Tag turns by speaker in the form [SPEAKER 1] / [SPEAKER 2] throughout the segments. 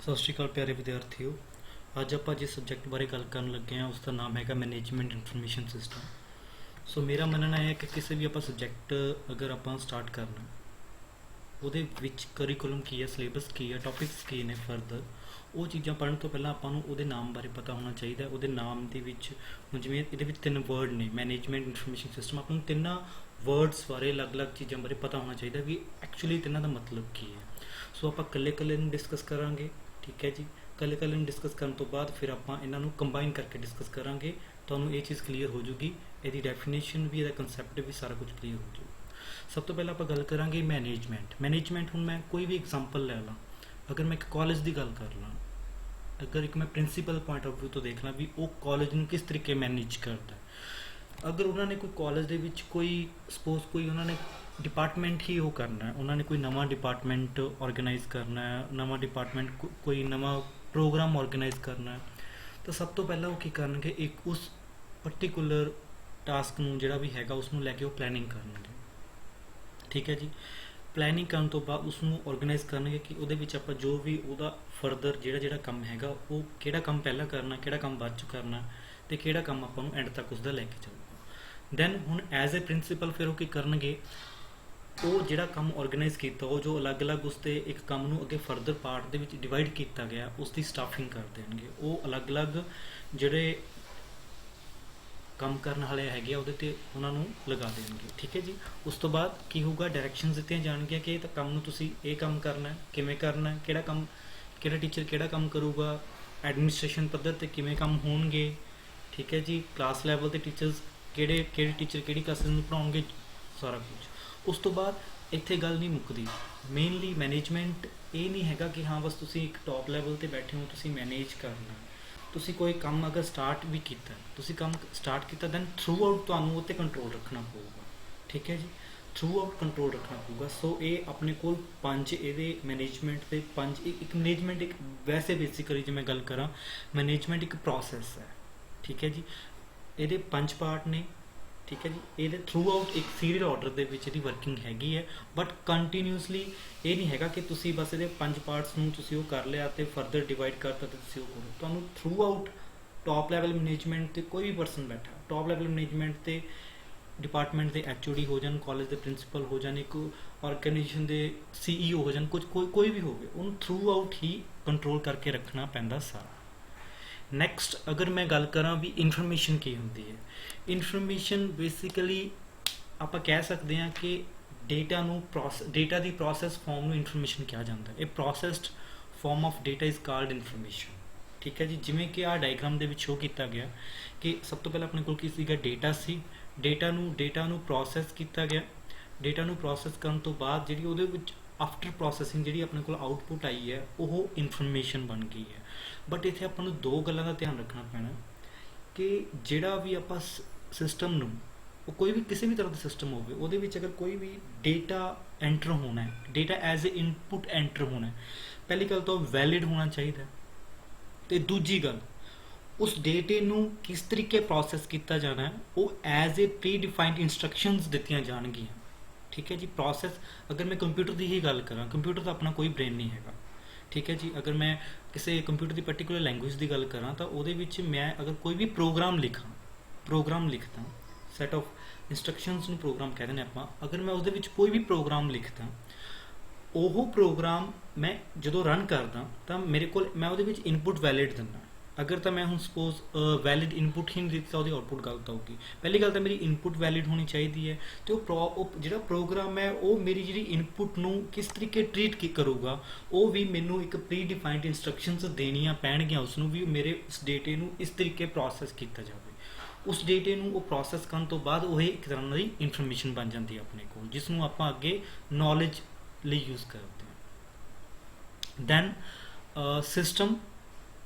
[SPEAKER 1] ਸਤਿ ਸ਼੍ਰੀ ਅਕਾਲ ਪਿਆਰੇ ਵਿਦਿਆਰਥੀਓ। ਅੱਜ ਆਪਾਂ ਜਿਸ ਸਬਜੈਕਟ ਬਾਰੇ ਗੱਲ ਕਰਨ ਲੱਗੇ ਹਾਂ ਉਸ ਦਾ ਨਾਮ ਹੈਗਾ ਮੈਨੇਜਮੈਂਟ ਇਨਫੋਰਮੇਸ਼ਨ ਸਿਸਟਮ। ਸੋ ਮੇਰਾ ਮੰਨਣਾ ਹੈ ਕਿ ਕਿਸੇ ਵੀ ਆਪਾਂ ਸਬਜੈਕਟ ਅਗਰ ਆਪਾਂ ਸਟਾਰਟ ਕਰਨਾ, ਉਹਦੇ ਵਿੱਚ ਕਰਿਕੂਲਮ ਕੀ ਹੈ, ਸਿਲੇਬਸ ਕੀ ਹੈ, ਟੌਪਿਕਸ ਕੀ ਨੇ, ਫਰਦਰ ਉਹ ਚੀਜ਼ਾਂ ਪੜ੍ਹਨ ਤੋਂ ਪਹਿਲਾਂ ਆਪਾਂ ਨੂੰ ਉਹਦੇ ਨਾਮ ਬਾਰੇ ਪਤਾ ਹੋਣਾ ਚਾਹੀਦਾ। ਉਹਦੇ ਨਾਮ ਦੇ ਵਿੱਚ ਹੁਣ ਜਿਵੇਂ ਇਹਦੇ ਵਿੱਚ 3 ਵਰਡ ਨੇ, ਮੈਨੇਜਮੈਂਟ ਇਨਫੋਰਮੇਸ਼ਨ ਸਿਸਟਮ, ਆਪਾਂ ਨੂੰ ਤਿੰਨਾਂ ਵਰਡਸ ਬਾਰੇ ਅਲੱਗ-ਅਲੱਗ ਚੀਜ਼ਾਂ ਬਾਰੇ ਪਤਾ ਹੋਣਾ ਚਾਹੀਦਾ ਵੀ ਐਕਚੁਅਲੀ ਤਿੰਨਾਂ ਦਾ ਮਤਲਬ ਕੀ ਹੈ। ਸੋ ਆਪਾਂ ਇਕੱਲੇ ਨੂੰ ਡਿਸਕਸ ਕਰਾਂਗੇ, ਠੀਕ ਹੈ ਜੀ। ਇਕੱਲੇ ਨੂੰ ਡਿਸਕਸ ਕਰਨ ਤੋਂ ਬਾਅਦ ਫਿਰ ਆਪਾਂ ਇਹਨਾਂ ਨੂੰ ਕੰਬਾਈਨ ਕਰਕੇ ਡਿਸਕਸ ਕਰਾਂਗੇ। ਤੁਹਾਨੂੰ ਇਹ ਚੀਜ਼ ਕਲੀਅਰ ਹੋ ਜੂਗੀ, ਇਹਦੀ ਡੈਫੀਨੇਸ਼ਨ ਵੀ, ਇਹਦਾ ਕੰਸੈਪਟ ਵੀ, ਸਾਰਾ ਕੁਝ ਕਲੀਅਰ ਹੋ ਜੂਗਾ। ਸਭ ਤੋਂ ਪਹਿਲਾਂ ਆਪਾਂ ਗੱਲ ਕਰਾਂਗੇ ਮੈਨੇਜਮੈਂਟ। ਹੁਣ ਮੈਂ ਕੋਈ ਵੀ ਐਗਜ਼ਾਮਪਲ ਲੈ ਲਾਂ, ਅਗਰ ਮੈਂ ਇੱਕ ਕਾਲਜ ਦੀ ਗੱਲ ਕਰ ਲਾਂ, ਅਗਰ ਇੱਕ ਮੈਂ ਪ੍ਰਿੰਸੀਪਲ ਪੁਆਇੰਟ ਆਫ ਵਿਊ ਤੋਂ ਦੇਖ ਲਾਂ ਵੀ ਉਹ ਕਾਲਜ ਨੂੰ ਕਿਸ ਤਰੀਕੇ ਮੈਨੇਜ ਕਰਦਾ। ਅਗਰ ਉਹਨਾਂ ਨੇ ਕੋਈ ਕਾਲਜ ਦੇ ਵਿੱਚ ਕੋਈ ਸਪੋਜ਼ ਕੋਈ ਉਹਨਾਂ ਨੇ ਡਿਪਾਰਟਮੈਂਟ ਹੀ ਉਹ ਕਰਨਾ, ਉਹਨਾਂ ਨੇ ਕੋਈ ਨਵਾਂ ਡਿਪਾਰਟਮੈਂਟ ਔਰਗੇਨਾਈਜ਼ ਕਰਨਾ ਹੈ, ਨਵਾਂ ਡਿਪਾਰਟਮੈਂਟ ਕੋਈ ਨਵਾਂ ਪ੍ਰੋਗਰਾਮ ਔਰਗੇਨਾਈਜ਼ ਕਰਨਾ ਹੈ, ਤਾਂ ਸਭ ਤੋਂ ਪਹਿਲਾਂ ਉਹ ਕੀ ਕਰਨਗੇ, ਇੱਕ ਉਸ ਪਰਟੀਕੂਲਰ ਟਾਸਕ ਨੂੰ ਜਿਹੜਾ ਵੀ ਹੈਗਾ ਉਸ ਨੂੰ ਲੈ ਕੇ ਉਹ ਪਲੈਨਿੰਗ ਕਰਨਗੇ, ਠੀਕ ਹੈ ਜੀ। ਪਲੈਨਿੰਗ ਕਰਨ ਤੋਂ ਬਾਅਦ ਉਸ ਨੂੰ ਔਰਗੇਨਾਈਜ਼ ਕਰਨਗੇ ਕਿ ਉਹਦੇ ਵਿੱਚ ਆਪਾਂ ਜੋ ਵੀ ਉਹਦਾ ਫਰਦਰ ਜਿਹੜਾ ਕੰਮ ਹੈਗਾ, ਉਹ ਕਿਹੜਾ ਕੰਮ ਪਹਿਲਾਂ ਕਰਨਾ, ਕਿਹੜਾ ਕੰਮ ਬਾਅਦ 'ਚ ਕਰਨਾ, ਅਤੇ ਕਿਹੜਾ ਕੰਮ ਆਪਾਂ ਨੂੰ ਐਂਡ ਤੱਕ ਉਸਦਾ ਲੈ ਕੇ ਚੱਲਣਾ। ਦੈਨ ਹੁਣ ਐਜ਼ ਏ ਪ੍ਰਿੰਸੀਪਲ ਫਿਰ ਉਹ ਕੀ ਕਰਨਗੇ, ਉਹ ਜਿਹੜਾ ਕੰਮ ਔਰਗੇਨਾਈਜ਼ ਕੀਤਾ, ਉਹ ਜੋ ਅਲੱਗ-ਅਲੱਗ ਉਸ 'ਤੇ ਇੱਕ ਕੰਮ ਨੂੰ ਅੱਗੇ ਫਰਦਰ ਪਾਰਟ ਦੇ ਵਿੱਚ ਡਿਵਾਈਡ ਕੀਤਾ ਗਿਆ, ਉਸ ਦੀ ਸਟਾਫਿੰਗ ਕਰ ਦੇਣਗੇ। ਉਹ ਅਲੱਗ-ਅਲੱਗ ਜਿਹੜੇ ਕੰਮ ਕਰਨ ਵਾਲੇ ਹੈਗੇ ਆ ਉਹਦੇ 'ਤੇ ਉਹਨਾਂ ਨੂੰ ਲਗਾ ਦੇਣਗੇ, ਠੀਕ ਹੈ ਜੀ। ਉਸ ਤੋਂ ਬਾਅਦ ਕੀ ਹੋਊਗਾ, ਡਾਇਰੈਕਸ਼ਨਸ ਦਿੱਤੀਆਂ ਜਾਣਗੀਆਂ ਕਿ ਤਾਂ ਕੰਮ ਨੂੰ ਤੁਸੀਂ ਇਹ ਕੰਮ ਕਰਨਾ, ਕਿਵੇਂ ਕਰਨਾ, ਕਿਹੜਾ ਟੀਚਰ ਕਿਹੜਾ ਕੰਮ ਕਰੂਗਾ, ਐਡਮਿਨਿਸਟ੍ਰੇਸ਼ਨ ਪੱਧਰ 'ਤੇ ਕਿਵੇਂ ਕੰਮ ਹੋਣਗੇ, ਠੀਕ ਹੈ ਜੀ। ਕਲਾਸ ਲੈਵਲ 'ਤੇ ਟੀਚਰਸ ਕਿਹੜੇ ਟੀਚਰ ਕਿਹੜੀ ਕਲਾਸਿਸ ਨੂੰ ਪੜ੍ਹਾਉਣਗੇ, ਸਾਰਾ ਕੁਝ। ਉਸ ਤੋਂ ਬਾਅਦ ਇੱਥੇ ਗੱਲ ਨਹੀਂ ਮੁੱਕਦੀ। ਮੇਨਲੀ ਮੈਨੇਜਮੈਂਟ ਇਹ ਨਹੀਂ ਹੈਗਾ ਕਿ ਹਾਂ ਬਸ ਤੁਸੀਂ ਇੱਕ ਟੌਪ ਲੈਵਲ 'ਤੇ ਬੈਠੇ ਹੋ, ਤੁਸੀਂ ਮੈਨੇਜ ਕਰਨਾ। ਤੁਸੀਂ ਕੋਈ ਕੰਮ ਅਗਰ ਸਟਾਰਟ ਵੀ ਕੀਤਾ, ਦੈਨ ਥਰੂ ਆਊਟ ਤੁਹਾਨੂੰ ਉਹ 'ਤੇ ਕੰਟਰੋਲ ਰੱਖਣਾ ਪਊਗਾ, ਠੀਕ ਹੈ ਜੀ। ਥਰੂ ਆਊਟ ਕੰਟਰੋਲ ਰੱਖਣਾ ਪਊਗਾ। ਸੋ ਇਹ ਆਪਣੇ ਕੋਲ 5 ਇਹਦੇ ਮੈਨੇਜਮੈਂਟ ਦੇ 5 ਇੱਕ ਮੈਨੇਜਮੈਂਟ ਇੱਕ ਵੈਸੇ ਬੇਸਿਕਲੀ ਜੇ ਮੈਂ ਗੱਲ ਕਰਾਂ, ਮੈਨੇਜਮੈਂਟ ਇੱਕ ਪ੍ਰੋਸੈਸ ਹੈ, ਠੀਕ ਹੈ ਜੀ। ਇਹਦੇ 5 ਪਾਰਟ ਨੇ, ਠੀਕ ਹੈ ਜੀ। ਇਹਦੇ ਥਰੂ ਆਊਟ ਇੱਕ ਸੀਰੀਅਲ ਆਰਡਰ ਦੇ ਵਿੱਚ ਇਹਦੀ ਵਰਕਿੰਗ ਹੈਗੀ ਹੈ, ਬਟ ਕੰਟੀਨਿਊਸਲੀ ਇਹ ਨਹੀਂ ਹੈਗਾ ਕਿ ਤੁਸੀਂ ਬਸ ਇਹਦੇ 5 ਪਾਰਟਸ ਨੂੰ ਤੁਸੀਂ ਉਹ ਕਰ ਲਿਆ ਅਤੇ ਫਰਦਰ ਡਿਵਾਈਡ ਕਰਤਾ ਅਤੇ ਤੁਸੀਂ ਉਹ ਕਰੋ। ਤੁਹਾਨੂੰ through out top level management 'ਤੇ ਕੋਈ ਵੀ ਪਰਸਨ ਬੈਠਾ, ਟੌਪ ਲੈਵਲ ਮੈਨੇਜਮੈਂਟ 'ਤੇ ਡਿਪਾਰਟਮੈਂਟ ਦੇ HOD ਹੋ ਜਾਣ, ਕਾਲਜ ਦੇ ਪ੍ਰਿੰਸੀਪਲ ਹੋ ਜਾਣ, ਇੱਕ ਆਰਗੇਨਾਈਜੇਸ਼ਨ ਦੇ CEO ਹੋ ਜਾਣ, ਕੋਈ ਵੀ ਹੋਵੇ, ਉਹਨੂੰ ਥਰੂ ਆਊਟ ਹੀ ਕੰਟਰੋਲ ਕਰਕੇ ਰੱਖਣਾ ਪੈਂਦਾ ਸਾਰਾ। ਨੈਕਸਟ ਅਗਰ ਮੈਂ ਗੱਲ ਕਰਾਂ ਵੀ ਇਨਫੋਰਮੇਸ਼ਨ ਕੀ ਹੁੰਦੀ ਹੈ, ਇਨਫੋਰਮੇਸ਼ਨ ਬੇਸਿਕਲੀ ਆਪਾਂ ਕਹਿ ਸਕਦੇ ਹਾਂ ਕਿ ਡੇਟਾ ਦੀ ਪ੍ਰੋਸੈਸ ਫਾਰਮ ਨੂੰ ਇਨਫੋਰਮੇਸ਼ਨ ਕਿਹਾ ਜਾਂਦਾ ਹੈ। ਇਹ processed farm of data is called information, ਠੀਕ ਹੈ ਜੀ। ਜਿਵੇਂ ਕਿ ਆਹ ਡਾਇਗਰਾਮ ਦੇ ਵਿੱਚ ਸ਼ੋ ਕੀਤਾ ਗਿਆ ਕਿ ਸਭ ਤੋਂ ਪਹਿਲਾਂ ਆਪਣੇ ਕੋਲ ਕੀ ਸੀਗਾ, ਡੇਟਾ ਸੀ। ਡੇਟਾ ਨੂੰ ਪ੍ਰੋਸੈਸ ਕੀਤਾ ਗਿਆ। ਡੇਟਾ ਨੂੰ ਪ੍ਰੋਸੈਸ ਕਰਨ ਤੋਂ ਬਾਅਦ ਜਿਹੜੀ ਉਹਦੇ ਵਿੱਚ ਆਫਟਰ ਪ੍ਰੋਸੈਸਿੰਗ ਜਿਹੜੀ ਆਪਣੇ ਕੋਲ ਆਊਟਪੁੱਟ ਆਈ ਹੈ, ਉਹ ਇਨਫੋਰਮੇਸ਼ਨ ਬਣ ਗਈ ਹੈ। ਬਟ ਇੱਥੇ ਆਪਾਂ ਨੂੰ 2 ਗੱਲਾਂ ਦਾ ਧਿਆਨ ਰੱਖਣਾ ਪੈਣਾ ਕਿ ਜਿਹੜਾ ਵੀ ਆਪਾਂ ਸਿਸਟਮ ਨੂੰ, ਉਹ ਕੋਈ ਵੀ ਕਿਸੇ ਵੀ ਤਰ੍ਹਾਂ ਦਾ ਸਿਸਟਮ ਹੋਵੇ, ਉਹਦੇ ਵਿੱਚ ਅਗਰ ਕੋਈ ਵੀ ਡੇਟਾ ਐਂਟਰ ਹੋਣਾ ਹੈ, data as a input enter ਹੋਣਾ ਹੈ, ਪਹਿਲੀ ਗੱਲ ਤਾਂ ਉਹ ਵੈਲਿਡ ਹੋਣਾ ਚਾਹੀਦਾ, ਅਤੇ ਦੂਜੀ ਗੱਲ ਉਸ ਡੇਟੇ ਨੂੰ ਕਿਸ ਤਰੀਕੇ ਪ੍ਰੋਸੈਸ ਕੀਤਾ ਜਾਣਾ ਹੈ, ਉਹ as a pre defined instructions ਦਿੱਤੀਆਂ ਜਾਣਗੀਆਂ, ਠੀਕ ਹੈ ਜੀ। ਪ੍ਰੋਸੈਸ ਅਗਰ ਮੈਂ ਕੰਪਿਊਟਰ ਦੀ ਹੀ ਗੱਲ ਕਰਾਂ, ਕੰਪਿਊਟਰ ਦਾ ਆਪਣਾ ਕੋਈ ਬ੍ਰੇਨ ਨਹੀਂ ਹੈਗਾ, ਠੀਕ ਹੈ ਜੀ। ਅਗਰ ਮੈਂ ਕਿਸੇ ਕੰਪਿਊਟਰ ਦੀ ਪਰਟੀਕੂਲਰ ਲੈਂਗੁਏਜ ਦੀ ਗੱਲ ਕਰਾਂ ਤਾਂ ਉਹਦੇ ਵਿੱਚ ਮੈਂ ਅਗਰ ਕੋਈ ਵੀ ਪ੍ਰੋਗਰਾਮ ਲਿਖਦਾ, ਸੈਟ ਆਫ ਇੰਸਟਰਕਸ਼ਨਸ ਨੂੰ ਪ੍ਰੋਗਰਾਮ ਕਹਿੰਦੇ ਨੇ ਆਪਾਂ। ਅਗਰ ਮੈਂ ਉਹਦੇ ਵਿੱਚ ਕੋਈ ਵੀ ਪ੍ਰੋਗਰਾਮ ਲਿਖਦਾ, ਉਹ ਪ੍ਰੋਗਰਾਮ ਮੈਂ ਜਦੋਂ ਰਨ ਕਰਦਾ ਤਾਂ ਮੈਂ ਉਹਦੇ ਵਿੱਚ ਇਨਪੁਟ ਵੈਲਿਡ ਦਿੰਦਾ। ਅਗਰ ਤਾਂ ਮੈਂ ਹੁਣ ਸਪੋਜ਼ ਵੈਲਿਡ ਇਨਪੁਟ ਹੀ ਨਹੀਂ ਦਿੱਤਾ, ਉਹਦੀ ਆਊਟਪੁੱਟ ਗਲਤ ਆਊਗੀ। ਪਹਿਲੀ ਗੱਲ ਤਾਂ ਮੇਰੀ ਇਨਪੁਟ ਵੈਲਿਡ ਹੋਣੀ ਚਾਹੀਦੀ ਹੈ, ਅਤੇ ਉਹ ਜਿਹੜਾ ਪ੍ਰੋਗਰਾਮ ਹੈ ਉਹ ਮੇਰੀ ਜਿਹੜੀ ਇਨਪੁਟ ਨੂੰ ਕਿਸ ਤਰੀਕੇ ਟਰੀਟ ਕਰੂਗਾ, ਉਹ ਵੀ ਮੈਨੂੰ ਇੱਕ ਪ੍ਰੀ ਡਿਫਾਈਨਡ ਇੰਸਟਰਕਸ਼ਨਸ ਦੇਣੀਆਂ ਪੈਣਗੀਆਂ ਉਸਨੂੰ, ਵੀ ਮੇਰੇ ਇਸ ਡੇਟੇ ਨੂੰ ਇਸ ਤਰੀਕੇ ਪ੍ਰੋਸੈਸ ਕੀਤਾ ਜਾਵੇ। ਉਸ ਡੇਟੇ ਨੂੰ ਉਹ ਪ੍ਰੋਸੈਸ ਕਰਨ ਤੋਂ ਬਾਅਦ ਉਹ ਇੱਕ ਤਰ੍ਹਾਂ ਦੀ ਇਨਫੋਰਮੇਸ਼ਨ ਬਣ ਜਾਂਦੀ ਹੈ ਆਪਣੇ ਕੋਲ, ਜਿਸ ਨੂੰ ਆਪਾਂ ਅੱਗੇ ਨੌਲੇਜ ਲਈ ਯੂਜ਼ ਕਰਦੇ ਹਾਂ। ਦੈਨ ਸਿਸਟਮ,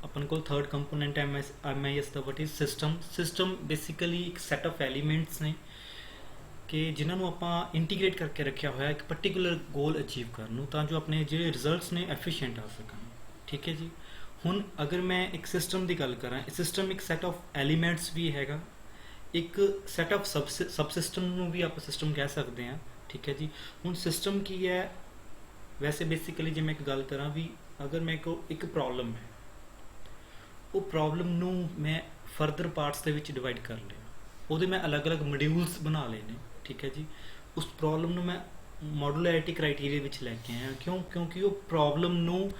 [SPEAKER 1] ਆਪਣੇ ਕੋਲ third component MIS the what is system basically ਇੱਕ ਸੈਟ ਆਫ ਐਲੀਮੈਂਟਸ ਨੇ ਕਿ ਜਿਨ੍ਹਾਂ ਨੂੰ ਆਪਾਂ ਇੰਟੀਗ੍ਰੇਟ ਕਰਕੇ ਰੱਖਿਆ ਹੋਇਆ ਇੱਕ ਪਰਟੀਕੂਲਰ ਗੋਲ ਅਚੀਵ ਕਰਨ ਨੂੰ, ਤਾਂ ਜੋ ਆਪਣੇ ਜਿਹੜੇ ਰਿਜ਼ਲਟਸ ਨੇ ਐਫੀਸ਼ੀਐਂਟ ਆ ਸਕਣ, ਠੀਕ ਹੈ ਜੀ। ਹੁਣ ਅਗਰ ਮੈਂ ਇੱਕ ਸਿਸਟਮ ਦੀ ਗੱਲ ਕਰਾਂ, ਸਿਸਟਮ ਇੱਕ ਸੈਟ ਆਫ ਐਲੀਮੈਂਟਸ ਵੀ ਹੈਗਾ, ਇੱਕ ਸੈਟ ਆਫ ਸਬ ਸਿਸਟਮ ਨੂੰ ਵੀ ਆਪਾਂ ਸਿਸਟਮ ਕਹਿ ਸਕਦੇ ਹਾਂ, ਠੀਕ ਹੈ ਜੀ। ਹੁਣ ਸਿਸਟਮ ਕੀ ਹੈ, ਵੈਸੇ ਬੇਸਿਕਲੀ ਜੇ ਮੈਂ ਇੱਕ ਗੱਲ ਕਰਾਂ ਵੀ ਅਗਰ ਮੇਰੇ ਕੋਲ ਇੱਕ ਪ੍ਰੋਬਲਮ ਹੈ, ਉਹ ਪ੍ਰੋਬਲਮ ਨੂੰ ਮੈਂ ਫਰਦਰ ਪਾਰਟਸ ਦੇ ਵਿੱਚ ਡਿਵਾਈਡ ਕਰ ਲਿਆ, ਉਹਦੇ ਮੈਂ ਅਲੱਗ-ਅਲੱਗ ਮੋਡਿਊਲਸ ਬਣਾ ਲਏ ਨੇ, ਠੀਕ ਹੈ ਜੀ। ਉਸ ਪ੍ਰੋਬਲਮ ਨੂੰ ਮੈਂ ਮੋਡੂਲੈਰਿਟੀ ਕ੍ਰਾਈਟੇਰੀਆ ਵਿੱਚ ਲੈ ਕੇ ਆਇਆ। ਕਿਉਂਕਿ ਉਹ ਪ੍ਰੋਬਲਮ ਨੂੰ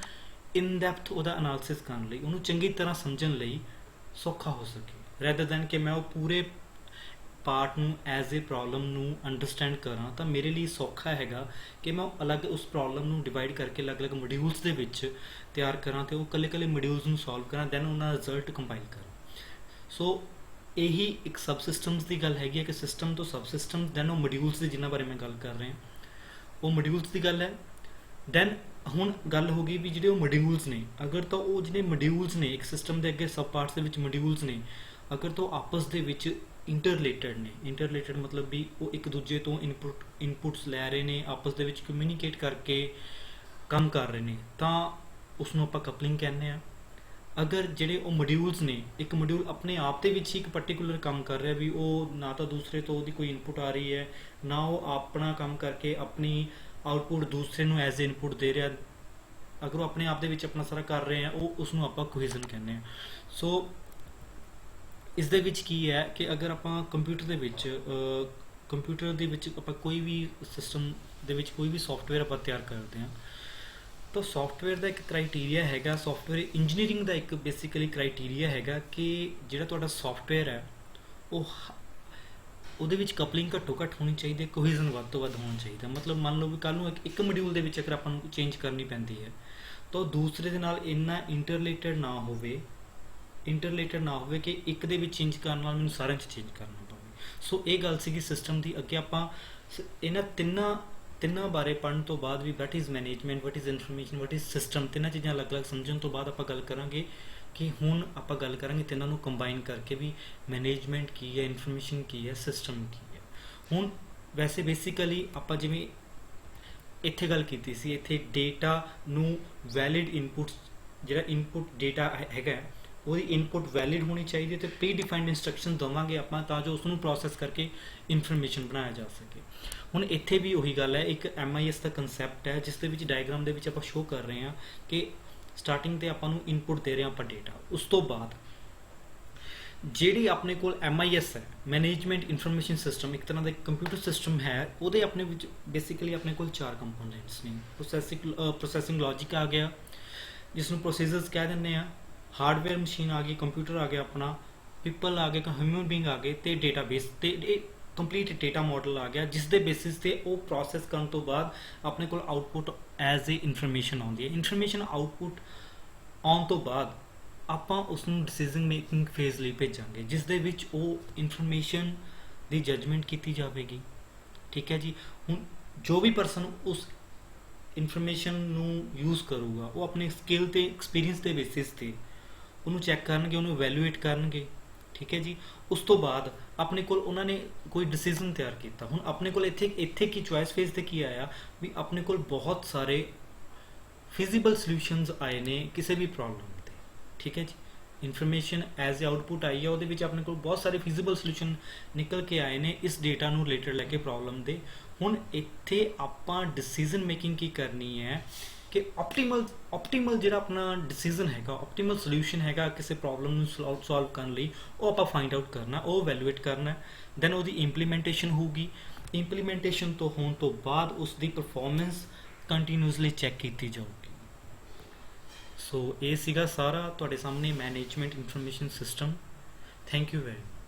[SPEAKER 1] ਇਨ ਡੈਪਥ ਉਹਦਾ ਅਨਾਲਿਸਿਸ ਕਰਨ ਲਈ, ਉਹਨੂੰ ਚੰਗੀ ਤਰ੍ਹਾਂ ਸਮਝਣ ਲਈ ਸੌਖਾ ਹੋ ਸਕੇ, ਰੈਦਰ ਦੈਨ ਕਿ ਮੈਂ ਉਹ ਪੂਰੇ ਪਾਰਟ ਨੂੰ ਐਜ਼ ਏ ਪ੍ਰੋਬਲਮ ਨੂੰ ਅੰਡਰਸਟੈਂਡ ਕਰਾਂ। ਤਾਂ ਮੇਰੇ ਲਈ ਸੌਖਾ ਹੈਗਾ ਕਿ ਮੈਂ ਅਲੱਗ ਉਸ ਪ੍ਰੋਬਲਮ ਨੂੰ ਡਿਵਾਈਡ ਕਰਕੇ ਅਲੱਗ-ਅਲੱਗ ਮੋਡਿਊਲਸ ਦੇ ਵਿੱਚ ਤਿਆਰ ਕਰਾਂ ਅਤੇ ਉਹ ਇਕੱਲੇ ਮੋਡਿਊਲਸ ਨੂੰ ਸੋਲਵ ਕਰਾਂ, ਦੈਨ ਉਹਨਾਂ ਦਾ ਰਿਜ਼ਲਟ ਕੰਪਾਈਲ ਕਰਾਂ। ਸੋ ਇਹੀ ਇੱਕ ਸਬ ਸਿਸਟਮਸ ਦੀ ਗੱਲ ਹੈਗੀ ਹੈ ਕਿ ਸਿਸਟਮ ਤੋਂ ਸਬ ਸਿਸਟਮ, ਦੈਨ ਉਹ ਮੋਡਿਊਲਸ ਦੀ ਜਿਨ੍ਹਾਂ ਬਾਰੇ ਮੈਂ ਗੱਲ ਕਰ ਰਿਹਾ ਉਹ ਮੋਡਿਊਲਸ ਦੀ ਗੱਲ ਹੈ। ਦੈਨ ਹੁਣ ਗੱਲ ਹੋ ਗਈ ਵੀ ਜਿਹੜੇ ਉਹ ਮੋਡਿਊਲਸ ਨੇ, ਅਗਰ ਤਾਂ ਉਹ ਜਿਹੜੇ ਮੋਡਿਊਲਸ ਨੇ ਇੱਕ ਸਿਸਟਮ ਦੇ ਅੱਗੇ ਸਬ ਪਾਰਟਸ ਦੇ ਵਿੱਚ ਮੋਡਿਊਲਸ ਨੇ, ਅਗਰ ਤਾਂ ਉਹ ਆਪਸ ਦੇ ਵਿੱਚ ਇੰਟਰਲੇਟਡ ਨੇ, ਇੰਟਰਲੇਟਡ ਮਤਲਬ ਵੀ ਉਹ ਇੱਕ ਦੂਜੇ ਤੋਂ ਇਨਪੁਟਸ ਲੈ ਰਹੇ ਨੇ, ਆਪਸ ਦੇ ਵਿੱਚ ਕਮਿਊਨੀਕੇਟ ਕਰਕੇ ਕੰਮ ਕਰ ਰਹੇ ਨੇ, ਤਾਂ ਉਸ ਨੂੰ ਆਪਾਂ ਕਪਲਿੰਗ ਕਹਿੰਦੇ ਆ। ਅਗਰ ਜਿਹੜੇ ਉਹ ਮੋਡਿਊਲਸ ਨੇ, ਇੱਕ ਮੋਡਿਊਲ ਆਪਣੇ ਆਪ ਦੇ ਵਿੱਚ ਹੀ ਇੱਕ ਪਰਟੀਕੂਲਰ ਕੰਮ ਕਰ ਰਿਹਾ, ਵੀ ਉਹ ਨਾ ਤਾਂ ਦੂਸਰੇ ਤੋਂ ਉਹਦੀ ਕੋਈ ਇਨਪੁਟ ਆ ਰਹੀ ਹੈ, ਨਾ ਉਹ ਆਪਣਾ ਕੰਮ ਕਰਕੇ ਆਪਣੀ ਆਊਟਪੁੱਟ ਦੂਸਰੇ ਨੂੰ ਐਜ਼ ਇਨਪੁਟ ਦੇ ਰਿਹਾ, ਅਗਰ ਉਹ ਆਪਣੇ ਆਪ ਦੇ ਵਿੱਚ ਆਪਣਾ ਸਾਰਾ ਕਰ ਰਹੇ ਆ, ਉਹ ਉਸ ਨੂੰ ਆਪਾਂ ਕੋਹੀਜ਼ਨ ਕਹਿੰਦੇ ਆ। ਸੋ ਇਸ ਦੇ ਵਿੱਚ ਕੀ ਹੈ ਕਿ ਅਗਰ ਆਪਾਂ ਕੰਪਿਊਟਰ ਦੇ ਵਿੱਚ ਆਪਾਂ ਕੋਈ ਵੀ ਸਿਸਟਮ ਦੇ ਵਿੱਚ ਕੋਈ ਵੀ ਸੌਫਟਵੇਅਰ ਆਪਾਂ ਤਿਆਰ ਕਰਦੇ ਹਾਂ, ਤਾਂ ਸੌਫਟਵੇਅਰ ਦਾ ਇੱਕ ਕ੍ਰਾਈਟੇਰੀਆ ਹੈਗਾ, ਸੌਫਟਵੇਅਰ ਇੰਜੀਨੀਅਰਿੰਗ ਦਾ ਇੱਕ ਬੇਸਿਕਲੀ ਕ੍ਰਾਈਟੇਰੀਆ ਹੈਗਾ ਕਿ ਜਿਹੜਾ ਤੁਹਾਡਾ ਸੌਫਟਵੇਅਰ ਹੈ ਉਹਦੇ ਵਿੱਚ ਕਪਲਿੰਗ ਘੱਟੋ ਘੱਟ ਹੋਣੀ ਚਾਹੀਦੀ ਹੈ, ਕੋਹੀਜ਼ਨ ਵੱਧ ਤੋਂ ਵੱਧ ਹੋਣਾ ਚਾਹੀਦਾ। ਮਤਲਬ ਮੰਨ ਲਓ ਵੀ ਕੱਲ੍ਹ ਨੂੰ ਇੱਕ ਮੋਡਿਊਲ ਦੇ ਵਿੱਚ ਅਗਰ ਆਪਾਂ ਨੂੰ ਚੇਂਜ ਕਰਨੀ ਪੈਂਦੀ ਹੈ, ਤਾਂ ਉਹ ਦੂਸਰੇ ਦੇ ਨਾਲ ਇੰਨਾ ਇੰਟਰਲੇਟਡ ਨਾ ਹੋਵੇ ਕਿ ਇੱਕ ਦੇ ਵਿੱਚ ਚੇਂਜ ਕਰਨ ਨਾਲ ਮੈਨੂੰ ਸਾਰਿਆਂ 'ਚ ਚੇਂਜ ਕਰਨਾ ਪਵੇ। ਸੋ ਇਹ ਗੱਲ ਸੀਗੀ ਸਿਸਟਮ ਦੀ। ਅੱਗੇ ਆਪਾਂ ਇਹਨਾਂ ਤਿੰਨਾਂ ਬਾਰੇ ਪੜ੍ਹਨ ਤੋਂ ਬਾਅਦ ਵੀ what is management, what is information, what is system, ਤਿੰਨਾਂ ਚੀਜ਼ਾਂ ਅਲੱਗ-ਅਲੱਗ ਸਮਝਣ ਤੋਂ ਬਾਅਦ ਆਪਾਂ ਗੱਲ ਕਰਾਂਗੇ ਕਿ ਹੁਣ ਆਪਾਂ ਗੱਲ ਕਰਾਂਗੇ ਤਿੰਨਾਂ ਨੂੰ ਕੰਬਾਈਨ ਕਰਕੇ ਵੀ ਮੈਨੇਜਮੈਂਟ ਕੀ ਹੈ, ਇਨਫੋਰਮੇਸ਼ਨ ਕੀ ਹੈ, ਸਿਸਟਮ ਕੀ ਹੈ। ਹੁਣ ਵੈਸੇ ਬੇਸਿਕਲੀ ਆਪਾਂ ਜਿਵੇਂ ਇੱਥੇ ਗੱਲ ਕੀਤੀ ਸੀ, ਇੱਥੇ ਡੇਟਾ ਨੂੰ ਵੈਲਿਡ ਇਨਪੁਟਸ, ਜਿਹੜਾ ਇਨਪੁਟ ਡੇਟਾ ਹੈਗਾ ਉਹਦੀ ਇਨਪੁਟ ਵੈਲਿਡ ਹੋਣੀ ਚਾਹੀਦੀ ਹੈ ਅਤੇ ਪ੍ਰੀ ਡਿਫਾਈਨਡ ਇੰਸਟਰਕਸ਼ਨ ਦੇਵਾਂਗੇ ਆਪਾਂ ਤਾਂ ਜੋ ਉਸ ਨੂੰ ਪ੍ਰੋਸੈਸ ਕਰਕੇ ਇਨਫੋਰਮੇਸ਼ਨ ਬਣਾਇਆ ਜਾ ਸਕੇ। ਹੁਣ ਇੱਥੇ ਵੀ ਉਹੀ ਗੱਲ ਹੈ, ਇੱਕ MIS ਦਾ ਕੰਸੈਪਟ ਹੈ ਜਿਸ ਦੇ ਵਿੱਚ ਡਾਇਗਰਾਮ ਦੇ ਵਿੱਚ ਆਪਾਂ ਸ਼ੋਅ ਕਰ ਰਹੇ ਹਾਂ ਕਿ ਸਟਾਰਟਿੰਗ ਤੇ ਆਪਾਂ ਨੂੰ ਇਨਪੁਟ ਦੇ ਰਹੇ ਹਾਂ ਆਪਾਂ ਡੇਟਾ, ਉਸ ਤੋਂ ਬਾਅਦ ਜਿਹੜੀ ਆਪਣੇ ਕੋਲ MIS ਹੈ, ਮੈਨੇਜਮੈਂਟ ਇਨਫੋਰਮੇਸ਼ਨ ਸਿਸਟਮ, ਇੱਕ ਤਰ੍ਹਾਂ ਦਾ ਕੰਪਿਊਟਰ ਸਿਸਟਮ ਹੈ, ਉਹਦੇ ਆਪਣੇ ਵਿੱਚ ਬੇਸਿਕਲੀ ਆਪਣੇ ਕੋਲ 4 ਕੰਪੋਨੈਂਟਸ ਨੇ। ਪ੍ਰੋਸੈਸਿੰਗ ਲੌਜਿਕ ਆ ਗਿਆ ਜਿਸ ਨੂੰ ਪ੍ਰੋਸੈਸਰਸ ਕਹਿ ਦਿੰਦੇ ਆ, ਹਾਰਡਵੇਅਰ ਮਸ਼ੀਨ ਆ ਗਈ, ਕੰਪਿਊਟਰ ਆ ਗਿਆ ਆਪਣਾ, ਪੀਪਲ ਆ ਗਏ, ਹਿਊਮਨ ਬੀਇੰਗ ਆ ਗਏ, ਤੇ ਡੇਟਾਬੇਸ ਤੇ ਇਹ ਕੰਪਲੀਟ ਡੇਟਾ ਮਾਡਲ ਆ ਗਿਆ ਜਿਸ ਦੇ ਬੇਸਿਸ ਤੇ ਉਹ ਪ੍ਰੋਸੈਸ ਕਰਨ ਤੋਂ ਬਾਅਦ ਆਪਣੇ ਕੋਲ ਆਊਟਪੁੱਟ ਐਜ਼ ਏ ਇਨਫੋਰਮੇਸ਼ਨ ਆਉਂਦੀ ਹੈ। ਇਨਫੋਰਮੇਸ਼ਨ ਆਊਟਪੁੱਟ ਆਉਣ ਤੋਂ ਬਾਅਦ ਆਪਾਂ ਉਸ ਨੂੰ ਡਿਸੀਜ਼ਨ ਮੇਕਿੰਗ ਫੇਜ਼ ਲਈ ਭੇਜਾਂਗੇ ਜਿਸ ਦੇ ਵਿੱਚ ਉਹ ਇਨਫੋਰਮੇਸ਼ਨ ਦੀ ਜਜਮੈਂਟ ਕੀਤੀ ਜਾਵੇਗੀ, ਠੀਕ ਹੈ ਜੀ। ਹੁਣ ਜੋ ਵੀ ਪਰਸਨ ਉਸ ਇਨਫੋਰਮੇਸ਼ਨ ਨੂੰ ਯੂਜ਼ ਕਰੂਗਾ ਉਹ ਆਪਣੇ ਸਕਿੱਲ ਤੇ ਐਕਸਪੀਰੀਅੰਸ ਦੇ ਬੇਸਿਸ ਤੇ ਉਹਨੂੰ ਚੈੱਕ ਕਰਨਗੇ, ਉਹਨੂੰ ਇਵੈਲੂਏਟ ਕਰਨਗੇ, ਠੀਕ ਹੈ ਜੀ। ਉਸ ਤੋਂ ਬਾਅਦ ਆਪਣੇ ਕੋਲ ਉਹਨਾਂ ਨੇ ਕੋਈ ਡਿਸੀਜ਼ਨ ਤਿਆਰ ਕੀਤਾ। ਹੁਣ ਆਪਣੇ ਕੋਲ ਇੱਥੇ ਕੀ ਚੁਆਇਸ ਫੇਜ਼ ਤੇ ਕੀ ਆਇਆ ਵੀ ਆਪਣੇ ਕੋਲ ਬਹੁਤ ਸਾਰੇ ਫਿਜ਼ੀਬਲ ਸੋਲਿਊਸ਼ਨਸ ਆਏ ਨੇ ਕਿਸੇ ਵੀ ਪ੍ਰੋਬਲਮ ਤੇ, ਠੀਕ ਹੈ ਜੀ। ਇਨਫੋਰਮੇਸ਼ਨ ਐਜ਼ ਏ ਆਊਟਪੁੱਟ ਆਈ ਹੈ, ਉਹਦੇ ਵਿੱਚ ਆਪਣੇ ਕੋਲ ਬਹੁਤ ਸਾਰੇ ਫਿਜ਼ੀਬਲ ਸੋਲਿਊਸ਼ਨ ਨਿਕਲ ਕੇ ਆਏ ਨੇ ਇਸ ਡੇਟਾ ਨੂੰ ਰਿਲੇਟਡ ਲੈ ਕੇ ਪ੍ਰੋਬਲਮ ਦੇ। ਹੁਣ ਇੱਥੇ ਆਪਾਂ ਡਿਸੀਜ਼ਨ ਮੇਕਿੰਗ ਕੀ ਕਰਨੀ ਹੈ ਕਿ ਆਪਟੀਮਲ ਜਿਹੜਾ ਆਪਣਾ ਡਿਸੀਜ਼ਨ ਹੈਗਾ, ਆਪਟੀਮਲ ਸੋਲਿਊਸ਼ਨ ਹੈਗਾ ਕਿਸੇ ਪ੍ਰੋਬਲਮ ਨੂੰ ਸੋਲਵ ਕਰਨ ਲਈ, ਉਹ ਆਪਾਂ ਫਾਈਂਡ ਆਊਟ ਕਰਨਾ, ਉਹ ਇਵੈਲੂਏਟ ਕਰਨਾ, ਦੈਨ ਉਹਦੀ ਇੰਪਲੀਮੈਂਟੇਸ਼ਨ ਹੋਊਗੀ। ਇੰਪਲੀਮੈਂਟੇਸ਼ਨ ਤੋਂ ਹੋਣ ਤੋਂ ਬਾਅਦ ਉਸ ਦੀ ਪਰਫਾਰਮੈਂਸ ਕੰਟੀਨਿਊਸਲੀ ਚੈੱਕ ਕੀਤੀ ਜਾਊਗੀ। ਸੋ ਇਹ ਸੀਗਾ ਸਾਰਾ ਤੁਹਾਡੇ ਸਾਹਮਣੇ management information system. Thank you very much.